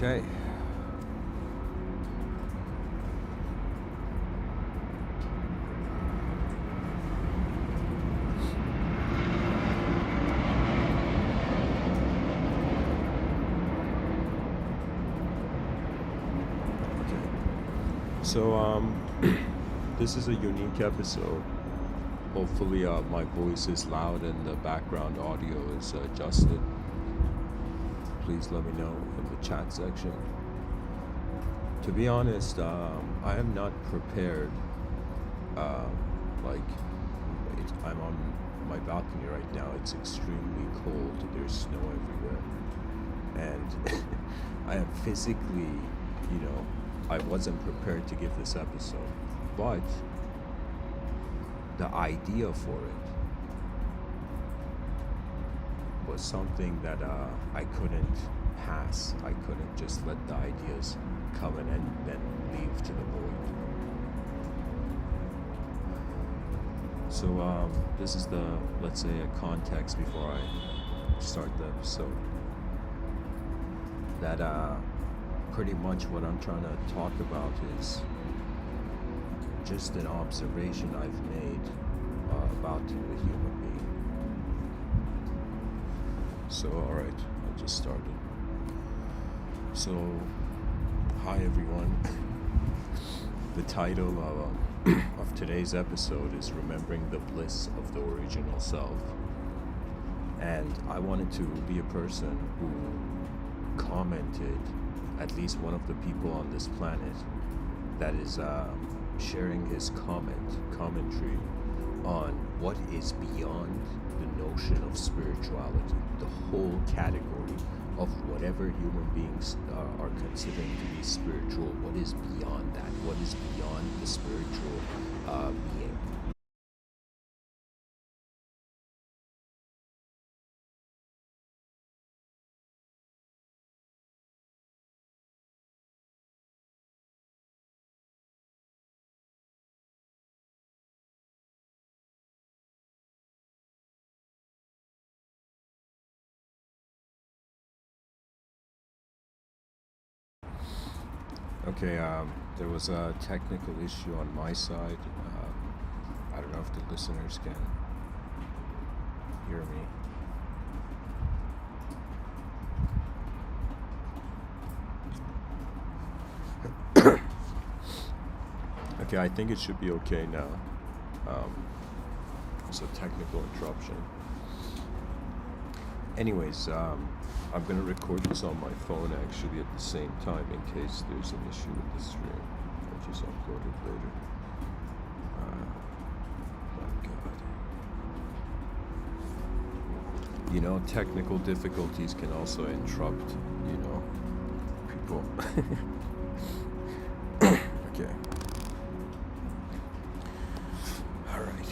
Okay. So, this is a unique episode. Hopefully, my voice is loud and the background audio is adjusted. Please let me know in the chat section. To be honest, I am not prepared. Like, I'm on my balcony right now. It's extremely cold. There's snow everywhere. And I am physically, I wasn't prepared to give this episode. But the idea for it was something that I couldn't pass. I couldn't just let the ideas come in and then leave to the void. So this is let's say, a context before I start the episode. That pretty much what I'm trying to talk about is just an observation I've made about the human being. So, alright, I just started. So, hi everyone. The title of today's episode is Remembering the Bliss of the Original Self. And I wanted to be a person who commented, at least one of the people on this planet that is sharing his commentary on what is beyond the notion of spirituality, the whole category of whatever human beings are considering to be spiritual. What is beyond that? What is beyond the spiritual being? Okay, there was a technical issue on my side. I don't know if the listeners can hear me. Okay, I think it should be okay now. It's a technical interruption. Anyways, I'm going to record this on my phone actually at the same time in case there's an issue with the stream. I'll just upload it later. My God. Technical difficulties can also interrupt, people. Okay. All right.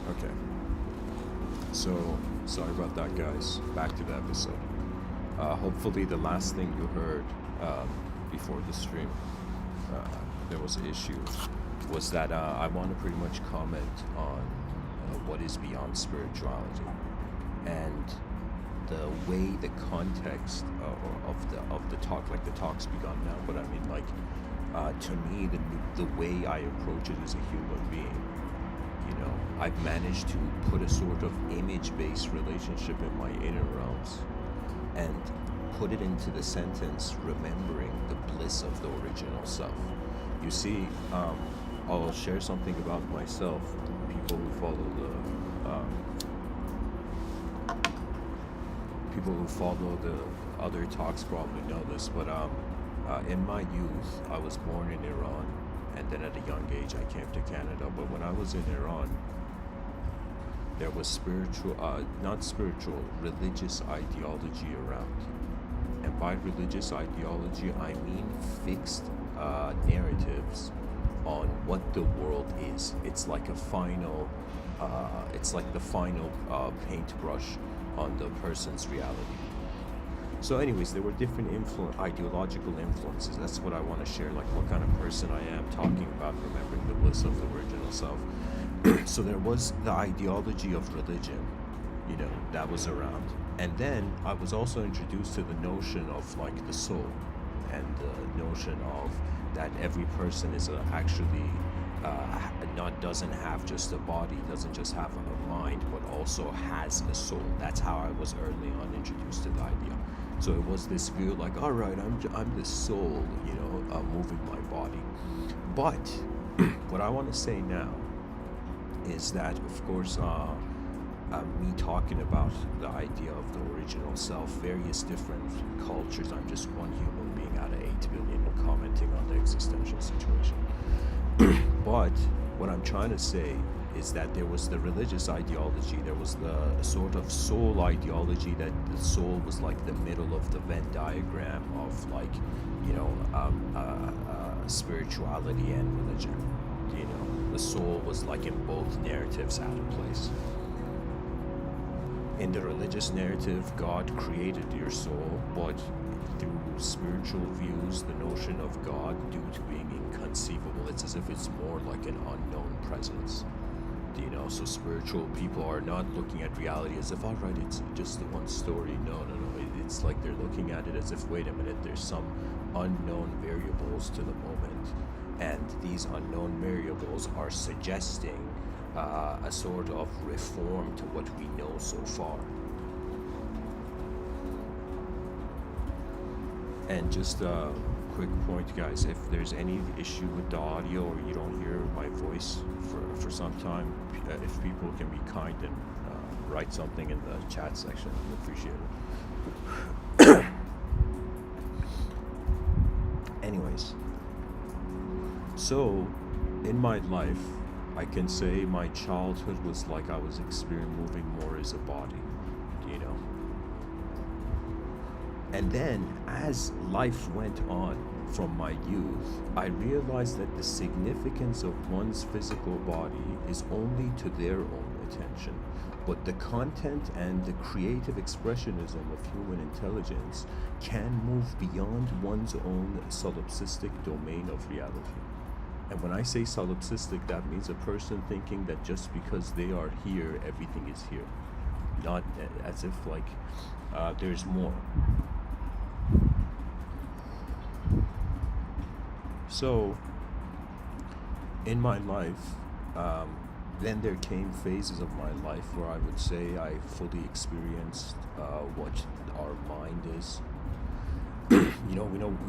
Okay. So, sorry about that, guys. Back to the episode. Hopefully the last thing you heard before the stream, there was an issue, was that I want to pretty much comment on what is beyond spirituality. And the way, the context of the talk, like the talk's begun now, but I mean, like, to me, the way I approach it as a human being, I've managed to put a sort of image-based relationship in my inner realms and put it into the sentence, remembering the bliss of the original self. You see, I'll share something about myself. People who follow the other talks probably know this, but in my youth, I was born in Iran, and then at a young age I came to Canada. But when I was in Iran, there was religious ideology around. And by religious ideology, I mean fixed narratives on what the world is. It's like the final paintbrush on the person's reality. So anyways, there were different ideological influences. That's what I want to share, like what kind of person I am, talking about remembering the bliss of the original self. So there was the ideology of religion, that was around. And then I was also introduced to the notion of like the soul, and the notion of that every person is actually not doesn't have just a body, doesn't just have a mind, but also has a soul. That's how I was early on introduced to the idea. So it was this view like, all right, I'm the soul, moving my body. But what I want to say now is that, of course, me talking about the idea of the original self, various different cultures. I'm just one human being out of 8 billion commenting on the existential situation. But what I'm trying to say is that there was the religious ideology, there was the sort of soul ideology, that the soul was like the middle of the Venn diagram of like, spirituality and religion. The soul was like in both narratives out of place. In the religious narrative, God created your soul, but through spiritual views, the notion of God, due to being inconceivable, it's as if it's more like an unknown presence. So spiritual people are not looking at reality as if, all right, it's just the one story. No. It's like they're looking at it as if, wait a minute, there's some unknown variables to the moment, and these unknown variables are suggesting a sort of reform to what we know so far. And just a quick point, guys, if there's any issue with the audio or you don't hear my voice for some time, if people can be kind and write something in the chat section, I'd appreciate it. Anyways, so in my life, I can say my childhood was like I was moving more as a body, And then as life went on from my youth, I realized that the significance of one's physical body is only to their own attention, but the content and the creative expressionism of human intelligence can move beyond one's own solipsistic domain of reality. And when I say solipsistic, that means a person thinking that just because they are here, everything is here. Not as if like there's more. So, in my life, then there came phases of my life where I would say I fully experienced what our mind is. We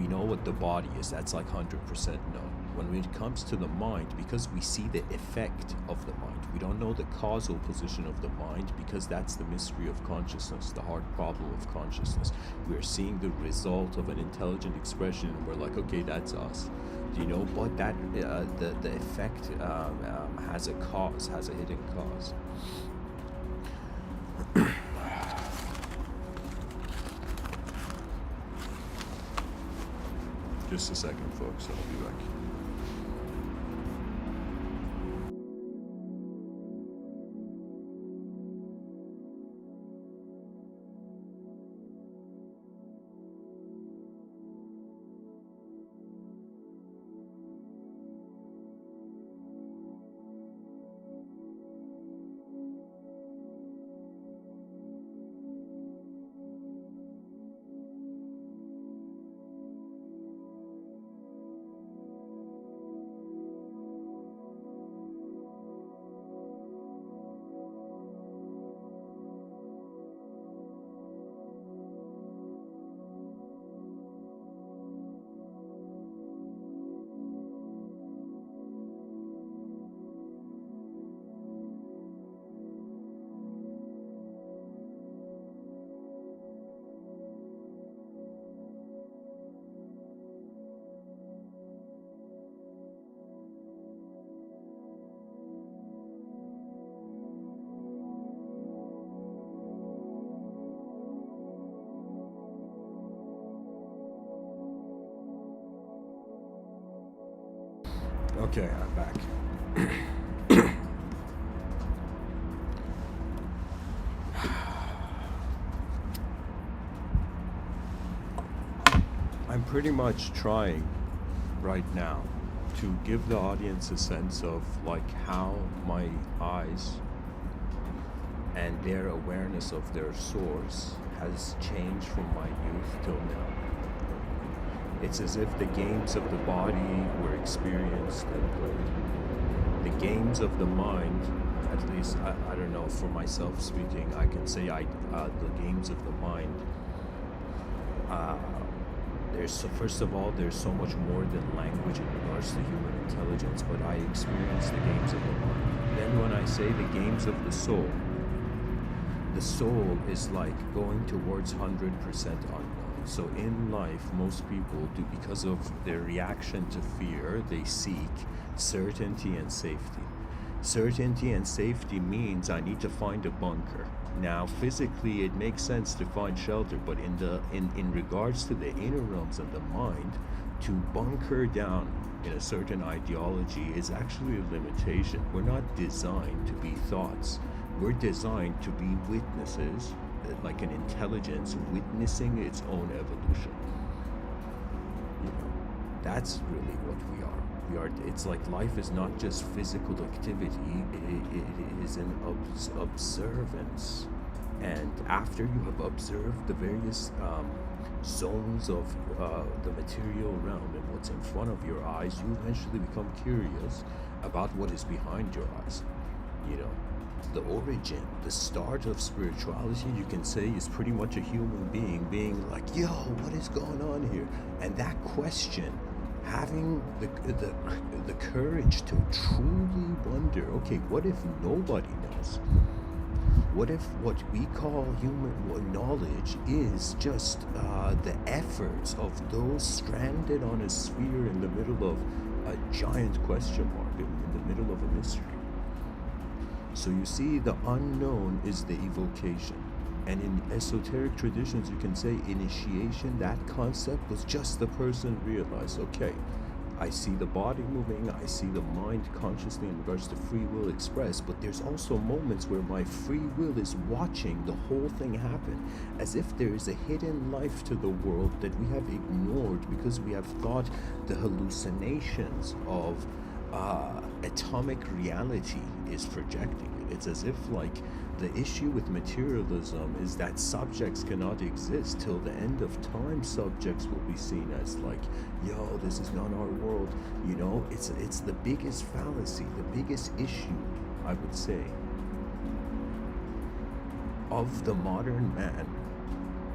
know what the body is. That's like 100% known. When it comes to the mind, because we see the effect of the mind, we don't know the causal position of the mind, because that's the mystery of consciousness, the hard problem of consciousness. We're seeing the result of an intelligent expression, and we're like, okay, that's us. But that the effect has a cause, has a hidden cause. Just a second, folks. I'll be back. Okay, I'm back. I'm pretty much trying right now to give the audience a sense of like how my eyes and their awareness of their source has changed from my youth till now. It's as if the games of the body were experienced and played. The games of the mind, at least, I don't know, for myself speaking, I can say the games of the mind, first of all, there's so much more than language in regards to human intelligence, but I experience the games of the mind. Then when I say the games of the soul is like going towards 100% unknown. So in life, most people do, because of their reaction to fear, they seek certainty and safety. Certainty and safety means I need to find a bunker. Now, physically, it makes sense to find shelter, but in regards to the inner realms of the mind, to bunker down in a certain ideology is actually a limitation. We're not designed to be thoughts. We're designed to be witnesses, like an intelligence witnessing its own evolution. You know, that's really what we are. It's like life is not just physical activity, it is an observance. And after you have observed the various zones of the material realm and what's in front of your eyes, you eventually become curious about what is behind your eyes. You know, the origin, the start of spirituality, you can say, is pretty much a human being like, yo, what is going on here? And that question, having the courage to truly wonder, okay, what if nobody knows? What if what we call human knowledge is just the efforts of those stranded on a sphere in the middle of a giant question mark, in the middle of a mystery? So you see, the unknown is the evocation. And in esoteric traditions, you can say initiation, that concept was just the person realized, okay, I see the body moving, I see the mind consciously in regards to free will expressed, but there's also moments where my free will is watching the whole thing happen, as if there is a hidden life to the world that we have ignored because we have thought the hallucinations of atomic reality is projecting it. It's as if like the issue with materialism is that subjects cannot exist till the end of time. Subjects will be seen as like, yo, this is not our world. You know, it's the biggest fallacy, the biggest issue, I would say, of the modern man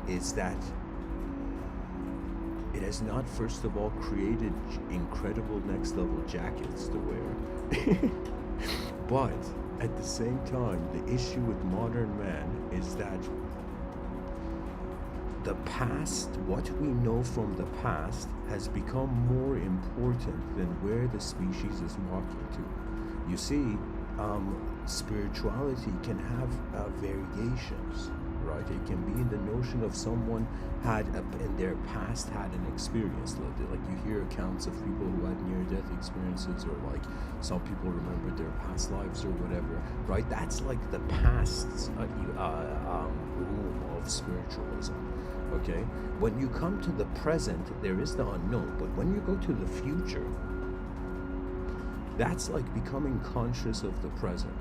is that it has not, first of all, created incredible next level jackets to wear. But at the same time, the issue with modern man is that the past, what we know from the past, has become more important than where the species is walking to. You see, spirituality can have variations, right? It can be in the notion of someone had in their past had an experience, like you hear accounts of people who had near-death experiences, or like some people remember their past lives or whatever, right? That's like the past's room of spiritualism. Okay, when you come to the present, there is the unknown, but when you go to the future, that's like becoming conscious of the present.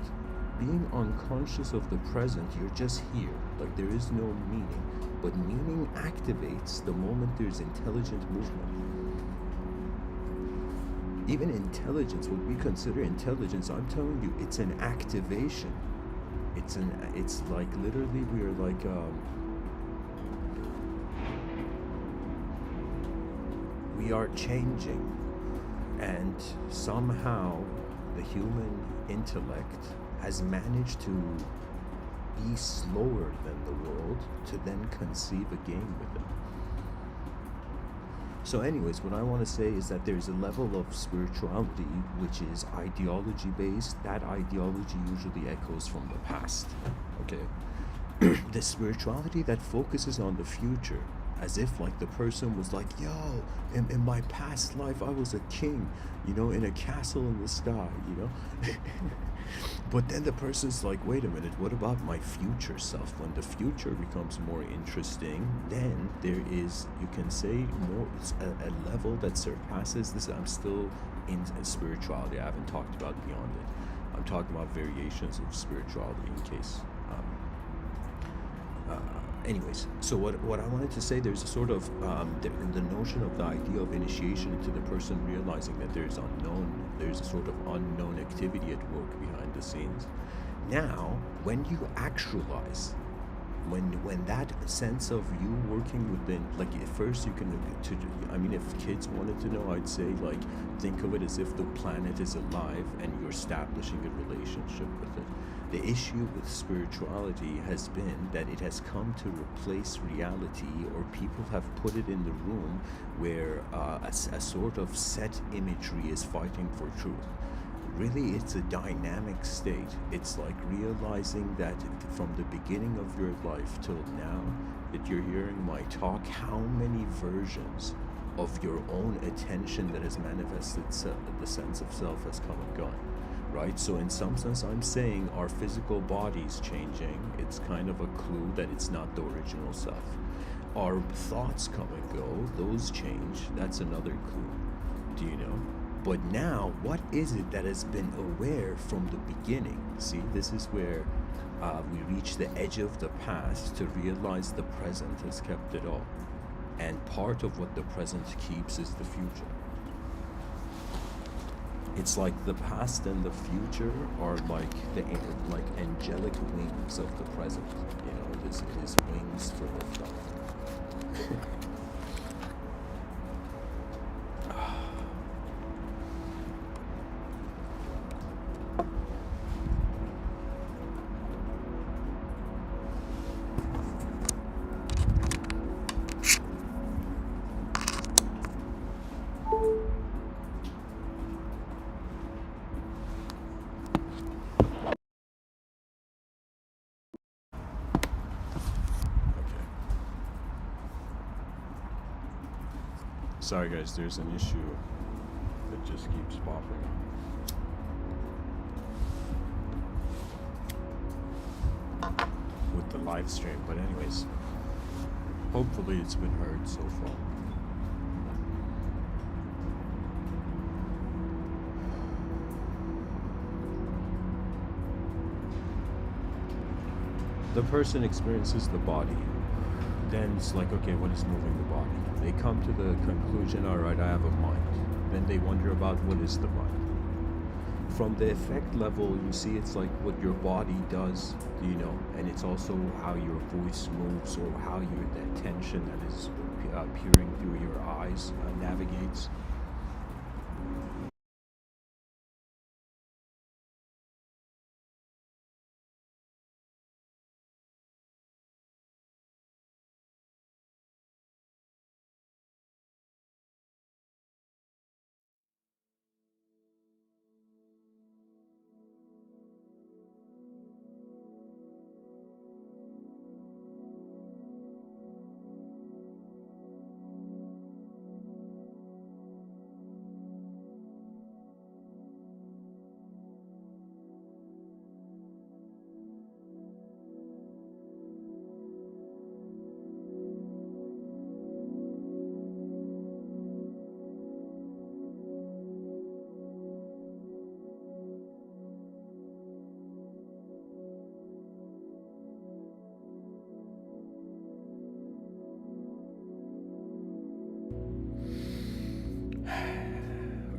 Being unconscious of the present, you're just here, like there is no meaning, but meaning activates the moment there's intelligent movement. Even intelligence, what we consider intelligence, I'm telling you, it's an activation. It's like literally we're like we are changing, and somehow the human intellect has managed to be slower than the world to then conceive a game with it. So anyways, what I want to say is that there's a level of spirituality which is ideology based. That ideology usually echoes from the past. Okay, the spirituality that focuses on the future, as if like the person was like, yo, in my past life I was a king, you know, in a castle in the sky, you know. But then the person's like, wait a minute, what about my future self? When the future becomes more interesting, then there is, you can say, more a level that surpasses this. I'm still in spirituality. I haven't talked about beyond it. I'm talking about variations of spirituality in case Anyways, so what I wanted to say, there's a sort of the notion of the idea of initiation into the person realizing that there's a sort of unknown activity at work behind the scenes. Now, when you actualize, when that sense of you working within, like at first you can, I mean, if kids wanted to know, I'd say like think of it as if the planet is alive and you're establishing a relationship with it. The issue with spirituality has been that it has come to replace reality, or people have put it in the room where a sort of set imagery is fighting for truth. Really, it's a dynamic state. It's like realizing that from the beginning of your life till now that you're hearing my talk, how many versions of your own attention that has manifested the sense of self has come and gone, right? So in some sense, I'm saying our physical body's changing. It's kind of a clue that it's not the original self. Our thoughts come and go, those change, that's another clue. Do you know? But now, what is it that has been aware from the beginning? See, this is where we reach the edge of the past to realize the present has kept it all. And part of what the present keeps is the future. It's like the past and the future are like the angelic wings of the present. You know, it is wings for liftoff. Sorry guys, there's an issue that just keeps popping up with the live stream. But anyways, hopefully it's been heard so far. The person experiences the body. Then it's like, okay, what is moving the body? They come to the conclusion, all right, I have a mind. Then they wonder about what is the mind. From the effect level, you see it's like what your body does, you know, and it's also how your voice moves, or how that tension that is peering through your eyes navigates.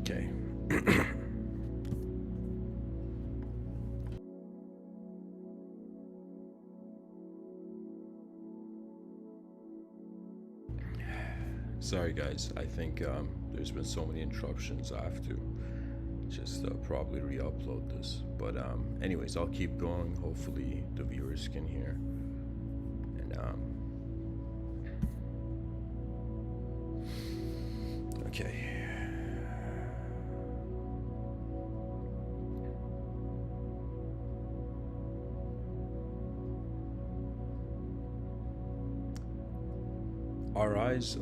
Okay. Sorry guys, I think there's been so many interruptions, I have to just probably re-upload this. But anyways, I'll keep going. Hopefully the viewers can hear. And okay. Our eyes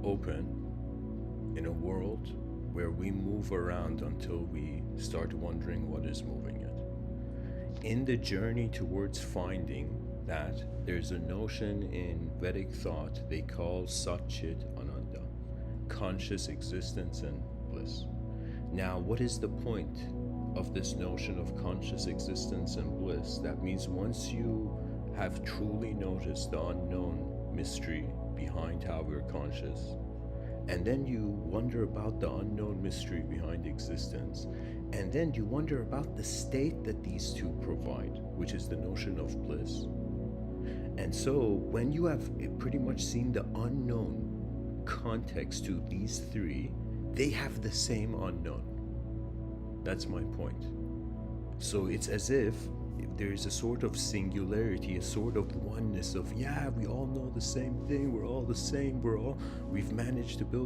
open in a world where we move around until we start wondering what is moving it. In the journey towards finding that, there's a notion in Vedic thought they call Sat Chit Ananda, conscious existence and bliss. Now, what is the point of this notion of conscious existence and bliss? That means once you have truly noticed the unknown mystery behind how we're conscious. And then you wonder about the unknown mystery behind existence. And then you wonder about the state that these two provide, which is the notion of bliss. And so when you have pretty much seen the unknown context to these three, they have the same unknown. That's my point. So it's as if there is a sort of singularity, a sort of oneness of, yeah, we all know the same thing, we're all the same, we've managed to build